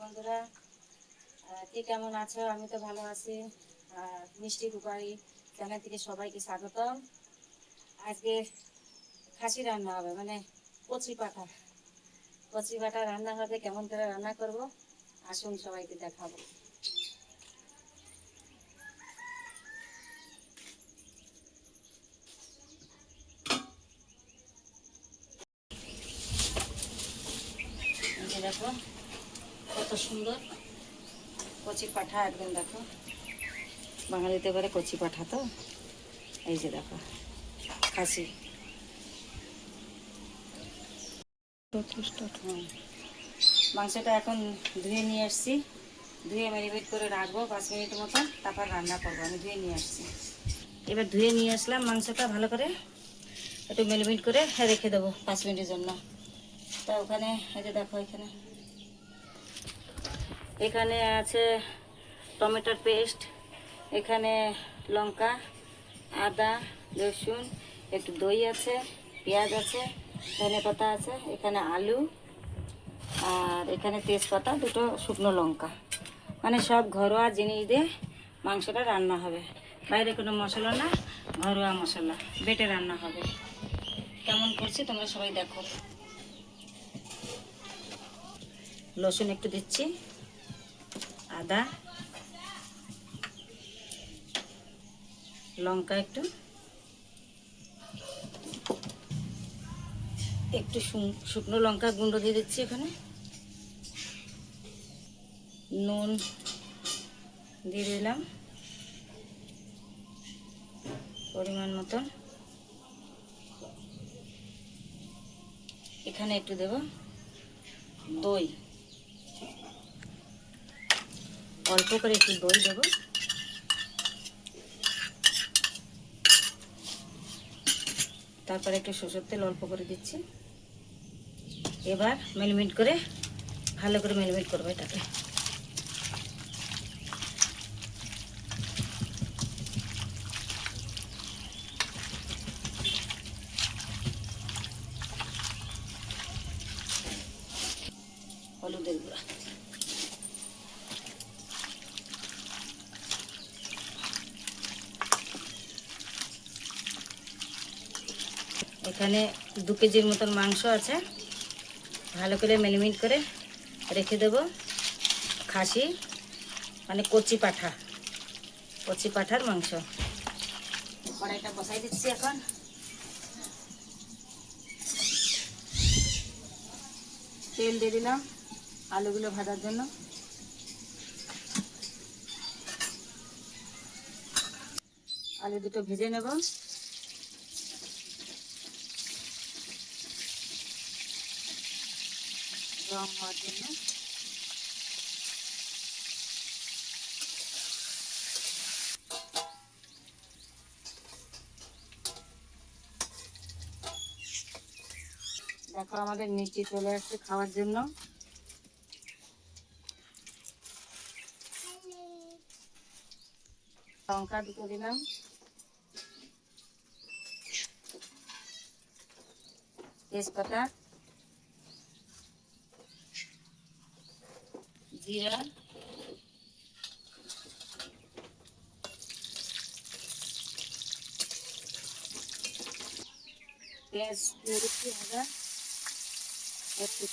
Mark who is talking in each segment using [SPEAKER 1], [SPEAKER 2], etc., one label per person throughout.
[SPEAKER 1] বন্ধুরা, কে কেমন আছো? আমি তো ভালো আছি। মিষ্টি রূপারি চ্যানেল থেকে সবাইকে স্বাগতম। আজকে খাসি রান্না হবে, মানে কচি পাঠা। কচি পাঠা রান্না হবে, কেমন করে রান্না করব আসুন সবাইকে দেখাবো। এই যে দেখো কত সুন্দর কচি পাঠা, একদম দেখো বাঙালিতে বলে কচি পাঠা। তো এই যে দেখো খাসি। মাংসটা এখন ধুয়ে নিয়ে আসছি, ধুয়ে ম্যারিনেট করে রাখবো 5 মিনিট মতো, তারপর রান্না করবো। আমি ধুয়ে নিয়ে আসছি, এবার ধুয়ে নিয়ে আসলাম মাংসটা ভালো করে একটু ম্যারিনেট করে রেখে দেবো 5 মিনিটের জন্য। তা ওখানে এই যে দেখো এখানে এখানে আছে টমেটোর পেস্ট, এখানে লঙ্কা, আদা, রসুন, একটু দই আছে, পেঁয়াজ আছে, ধনেপাতা আছে, এখানে আলু, আর এখানে তেজপাতা, দুটো শুকনো লঙ্কা। মানে সব ঘরোয়া জিনিস দিয়ে মাংসটা রান্না হবে, বাইরে কোনো মশলা না, ঘরোয়া মশলা বেটে রান্না হবে। কেমন করছি তোমরা সবাই দেখো। রসুন একটু দিচ্ছি, আদা, লঙ্কা একটু, একটু শুকনো লঙ্কা গুঁড়ো দিয়ে দিচ্ছি এখানে, নুন দিয়ে দিলাম পরিমাণ মতন, এখানে একটু দেব দই, অল্প করে একটু দই দেব, তারপরে একটু সরষের তেল অল্প করে দিচ্ছি। এবার ম্যারিনেট করে ভালো করে ম্যারিনেট করবো এটাকে। হলুদের গুঁড়া, এখানে 2 কেজির মতন মাংস আছে, ভালো করে ম্যারিনেট করে রেখে দেব। খাসি মানে কচি পাঠা, কচি পাঠার মাংস। কড়াইটা বসাই দিচ্ছি এখন, তেল দিয়ে দিলাম আলুগুলো ভাজার জন্য। আলু দুটো ভেজে নেব। রং হওয়ার জন্য দেখো আমাদের মিষ্টি চলে আসছে খাওয়ার জন্য। লঙ্কা দুটো দিলাম, তেজপাতা, জিরা, পেঁয়াজ দিয়ে দিচ্ছি ভাজা একটু,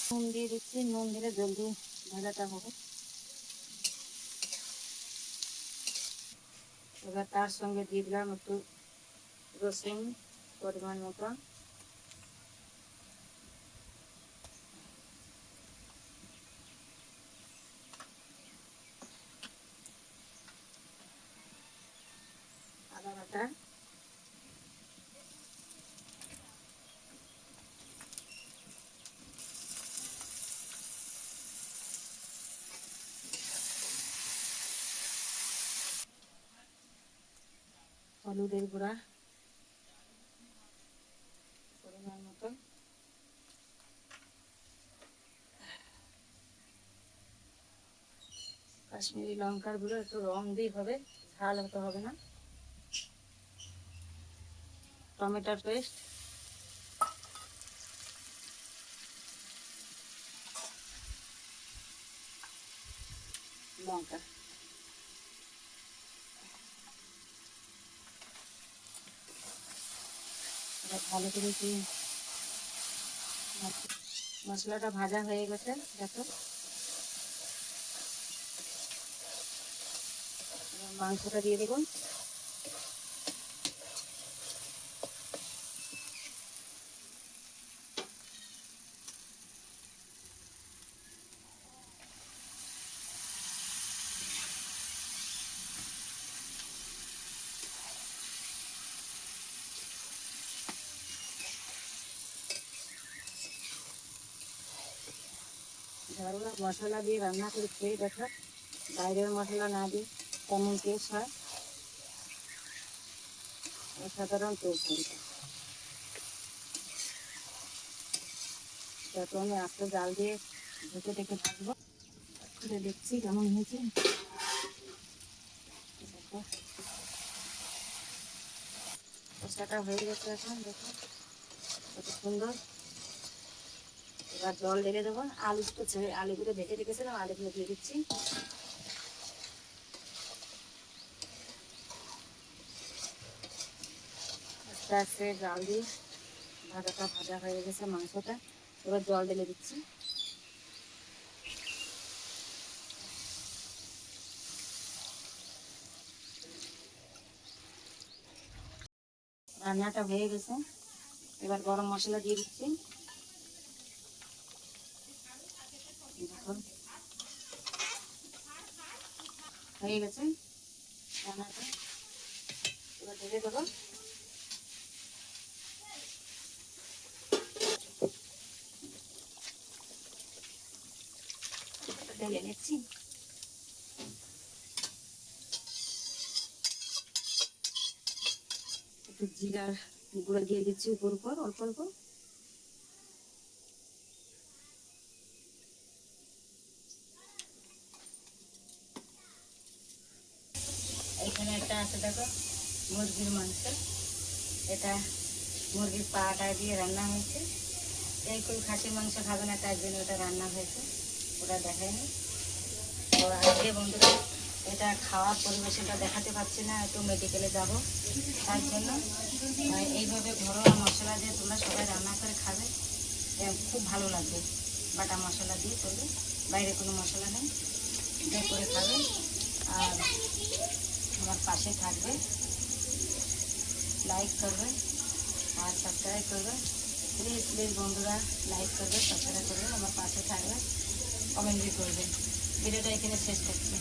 [SPEAKER 1] নুন দিয়ে দিচ্ছি, নুন দিলে জলদি ভাজাটা হবে। এবার তার সঙ্গে দিয়ে দিলাম একটু রসুন পরিমাণ মতো, আদা বাটা, হলুদের গুঁড়া পরিমাণ মতো, কাশ্মীরি লঙ্কার গুঁড়ো, একটু রং দিয়ে হবে, ঝাল হতে হবে না। টমেটোর পেস্ট, লঙ্কা, ভালো করে কি মশলাটা ভাজা হয়ে গেছে দেখো। মাংসটা দিয়ে দেবো। ঘরোয়া মশলা দিয়ে রান্না করে খেয়ে দেখো, বাইরের মশলা না দিয়ে কেমন টেস্ট হয়, অসাধারণ টেস্ট হয়। তো আমি আস্তে জাল দিয়ে ঢেকে ঢেকে থাকবো, খুলে দেখছি কেমন হয়েছে। কষাটা হয়ে গেছে এখন দেখো কত সুন্দর। এবার জল ঢেলে দেবো। আলুটা ছেড়ে, আলুগুলো ভেজে রেখেছিলাম, আলুগুলো দিয়ে দিচ্ছি। আস্তে আস্তে জাল দিয়ে ভাজাটা ভাজা হয়ে গেছে মাংসটা। এবার জল ঢেলে দিচ্ছি। রান্নাটা হয়ে গেছে, এবার গরম মশলা দিয়ে দিচ্ছি। দেখুন হয়ে গেছে রান্নাটা, এবার ঢেলে দেবো। ঢেলে নিচ্ছি। একটু জিরার গুঁড়ো দিয়ে দিচ্ছি উপর উপর অল্প অল্প। এখানে একটা আছে দেখো মুরগির মাংস, এটা মুরগির পাটা দিয়ে রান্না হয়েছে। এই কেউ খাসির মাংস খাবে না, তার জন্য ওটা রান্না হয়েছে, ওটা দেখায়নি। তো আজকে বন্ধুরা এটা খাওয়া পরিবেশনটা দেখাতে পারছি না, একটু মেডিকেলে যাব, তার জন্য এইভাবে ঘরোয়া মশলা দিয়ে তোমরা সবাই রান্না করে খাবে, খুব ভালো লাগবে। বাটা মশলা দিয়ে করবে, বাইরে কোনো মশলা নেই, দিয়ে করে খাবে। আর আমার পাশে থাকবে, লাইক করবে আর সাবস্ক্রাইব করবে। প্লিজ প্লিজ বন্ধুরা লাইক করবে, সাবস্ক্রাইব করবে, আমার পাশে থাকবে, কমেন্ট করবে। ভিডিওটা এখানে শেষ করছি।